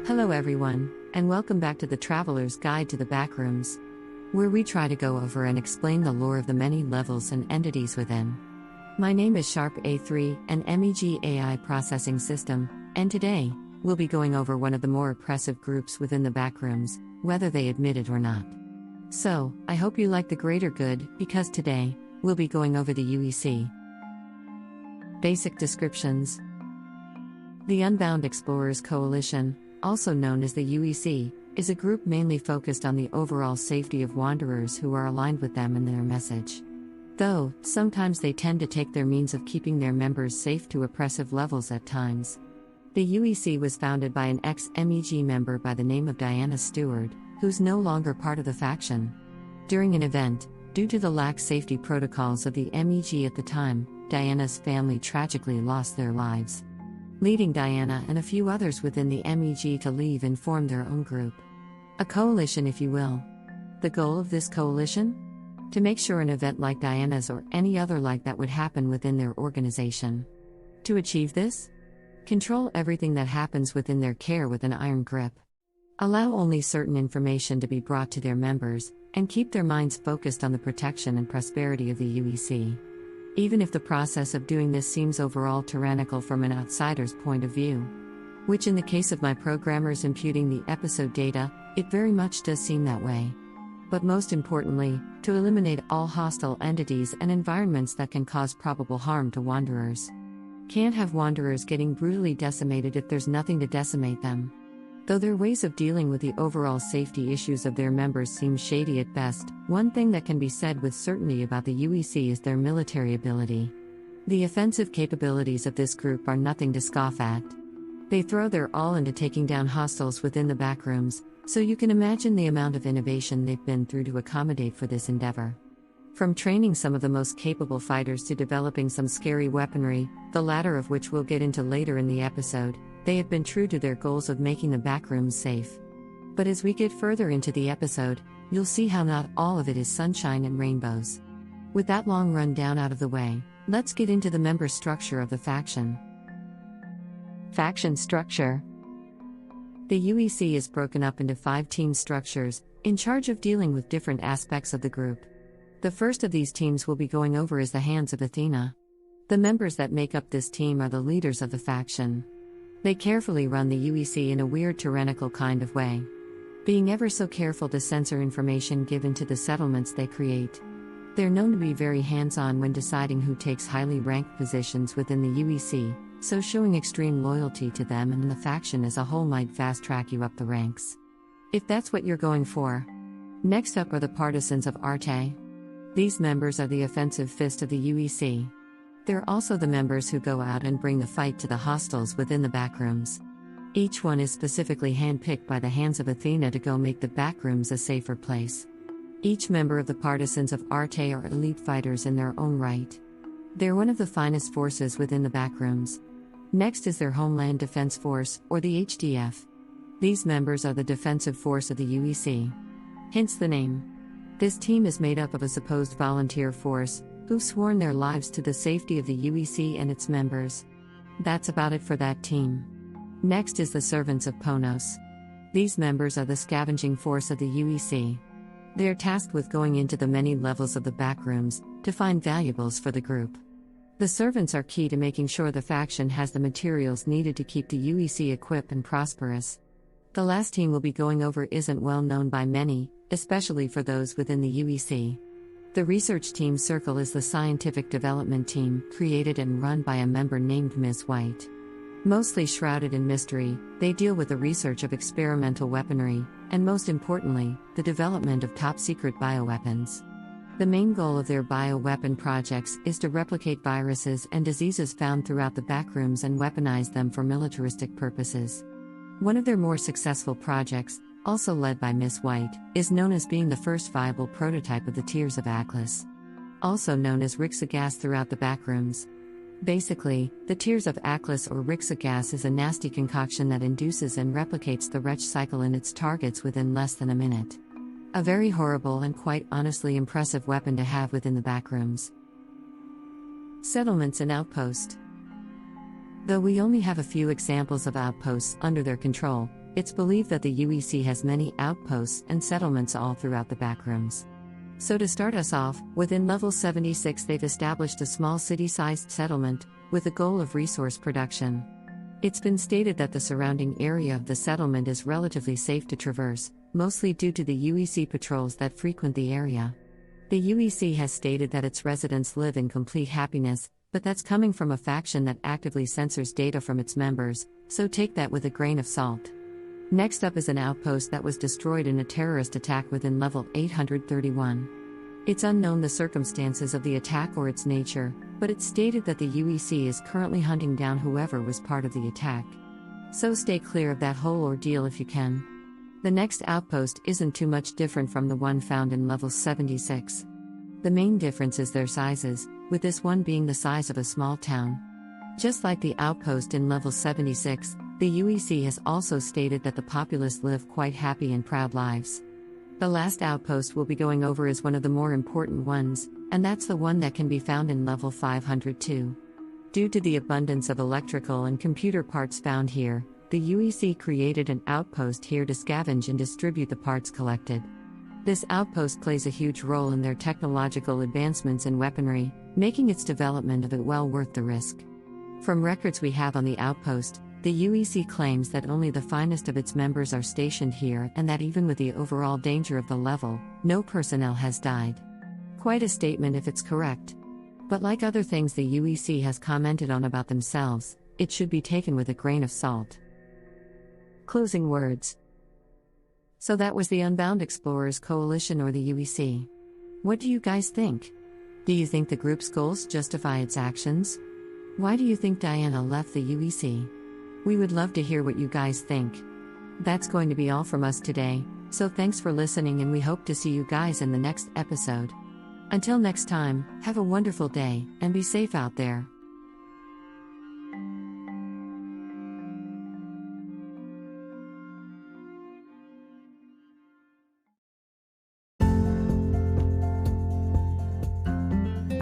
Hello everyone, and welcome back to the Traveler's Guide to the Backrooms, where we try to go over and explain the lore of the many levels and entities within. My name is Sharp A3, an MEG AI processing system, and today, we'll be going over one of the more oppressive groups within the Backrooms, whether they admit it or not. So, I hope you like the greater good, because today, we'll be going over the U.E.C. Basic descriptions. The Unbound Explorers Coalition, also known as the U.E.C, is a group mainly focused on the overall safety of wanderers who are aligned with them in their message. Though, sometimes they tend to take their means of keeping their members safe to oppressive levels at times. The U.E.C was founded by an ex-MEG member by the name of Diana Stewart, who's no longer part of the faction. During an event, due to the lax safety protocols of the MEG at the time, Diana's family tragically lost their lives, leading Diana and a few others within the MEG to leave and form their own group. A coalition, if you will. The goal of this coalition? To make sure an event like Diana's or any other like that would happen within their organization. To achieve this? Control everything that happens within their care with an iron grip. Allow only certain information to be brought to their members, and keep their minds focused on the protection and prosperity of the U.E.C. Even if the process of doing this seems overall tyrannical from an outsider's point of view. Which in the case of my programmers imputing the episode data, it very much does seem that way. But most importantly, to eliminate all hostile entities and environments that can cause probable harm to wanderers. Can't have wanderers getting brutally decimated if there's nothing to decimate them. Though their ways of dealing with the overall safety issues of their members seem shady at best, one thing that can be said with certainty about the U.E.C is their military ability. The offensive capabilities of this group are nothing to scoff at. They throw their all into taking down hostiles within the backrooms, so you can imagine the amount of innovation they've been through to accommodate for this endeavor. From training some of the most capable fighters to developing some scary weaponry, the latter of which we'll get into later in the episode, they have been true to their goals of making the backrooms safe. But as we get further into the episode, you'll see how not all of it is sunshine and rainbows. With that long rundown out of the way, let's get into the member structure of the faction. Faction structure. The U.E.C is broken up into 5 team structures, in charge of dealing with different aspects of the group. The first of these teams we'll be going over is the Hands of Athena. The members that make up this team are the leaders of the faction. They carefully run the U.E.C in a weird tyrannical kind of way, being ever so careful to censor information given to the settlements they create. They're known to be very hands-on when deciding who takes highly ranked positions within the U.E.C, so showing extreme loyalty to them and the faction as a whole might fast-track you up the ranks, if that's what you're going for. Next up are the Partisans of Arte. These members are the offensive fist of the U.E.C. They're also the members who go out and bring the fight to the hostiles within the backrooms. Each one is specifically handpicked by the Hands of Athena to go make the backrooms a safer place. Each member of the Partisans of Arte are elite fighters in their own right. They're one of the finest forces within the backrooms. Next is their Homeland Defense Force, or the HDF. These members are the defensive force of the U.E.C. Hence the name. This team is made up of a supposed volunteer force, who've sworn their lives to the safety of the U.E.C and its members. That's about it for that team. Next is the Servants of Ponos. These members are the scavenging force of the U.E.C. They are tasked with going into the many levels of the backrooms, to find valuables for the group. The servants are key to making sure the faction has the materials needed to keep the U.E.C equipped and prosperous. The last team we'll be going over isn't well known by many, especially for those within the U.E.C. The research team Circle is the scientific development team, created and run by a member named Miss White. Mostly shrouded in mystery, they deal with the research of experimental weaponry, and most importantly, the development of top-secret bioweapons. The main goal of their bioweapon projects is to replicate viruses and diseases found throughout the backrooms and weaponize them for militaristic purposes. One of their more successful projects, also led by Miss White, is known as being the first viable prototype of the Tears of Atlas, also known as Rixa gas throughout the backrooms. Basically, the Tears of Atlas or Rixa gas is a nasty concoction that induces and replicates the Retch cycle in its targets within less than a minute. A very horrible and quite honestly impressive weapon to have within the backrooms. Settlements and outpost. Though we only have a few examples of outposts under their control, It's believed that the U.E.C. has many outposts and settlements all throughout the Backrooms. So to start us off, within level 76 they've established a small city-sized settlement, with a goal of resource production. It's been stated that the surrounding area of the settlement is relatively safe to traverse, mostly due to the U.E.C. patrols that frequent the area. The U.E.C. has stated that its residents live in complete happiness, but that's coming from a faction that actively censors data from its members, so take that with a grain of salt. Next up is an outpost that was destroyed in a terrorist attack within level 831. It's unknown the circumstances of the attack or its nature, but it's stated that the U.E.C. is currently hunting down whoever was part of the attack. So stay clear of that whole ordeal if you can. The next outpost isn't too much different from the one found in level 76. The main difference is their sizes, with this one being the size of a small town. Just like the outpost in level 76, the U.E.C. has also stated that the populace live quite happy and proud lives. The last outpost we'll be going over is one of the more important ones, and that's the one that can be found in level 502. Due to the abundance of electrical and computer parts found here, the U.E.C. created an outpost here to scavenge and distribute the parts collected. This outpost plays a huge role in their technological advancements in weaponry, making its development of it well worth the risk. From records we have on the outpost, the U.E.C. claims that only the finest of its members are stationed here and that even with the overall danger of the level, no personnel has died. Quite a statement if it's correct. But like other things the U.E.C. has commented on about themselves, it should be taken with a grain of salt. Closing words. So that was the Unbound Explorers Coalition or the U.E.C. What do you guys think? Do you think the group's goals justify its actions? Why do you think Diana left the U.E.C? We would love to hear what you guys think. That's going to be all from us today, so thanks for listening and we hope to see you guys in the next episode. Until next time, have a wonderful day, and be safe out there.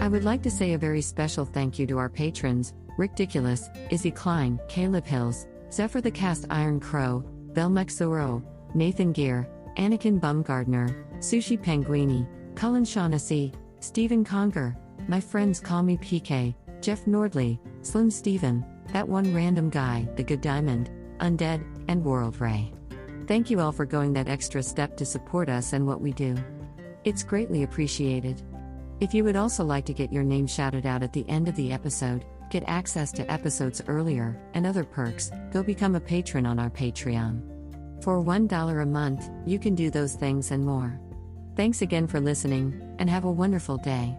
I would like to say a very special thank you to our patrons, Ridiculous, Izzy Klein, Caleb Hills, Zephyr the Cast Iron Crow, Belmex Zoro, Nathan Gear, Anakin Bumgardner, Sushi Penguini, Cullen Shaughnessy, Stephen Conger, my friends call me PK, Jeff Nordley, Slim Steven, That One Random Guy, The Good Diamond, Undead, and World Ray. Thank you all for going that extra step to support us and what we do. It's greatly appreciated. If you would also like to get your name shouted out at the end of the episode, get access to episodes earlier, and other perks, go become a patron on our Patreon. For $1 a month, you can do those things and more. Thanks again for listening, and have a wonderful day.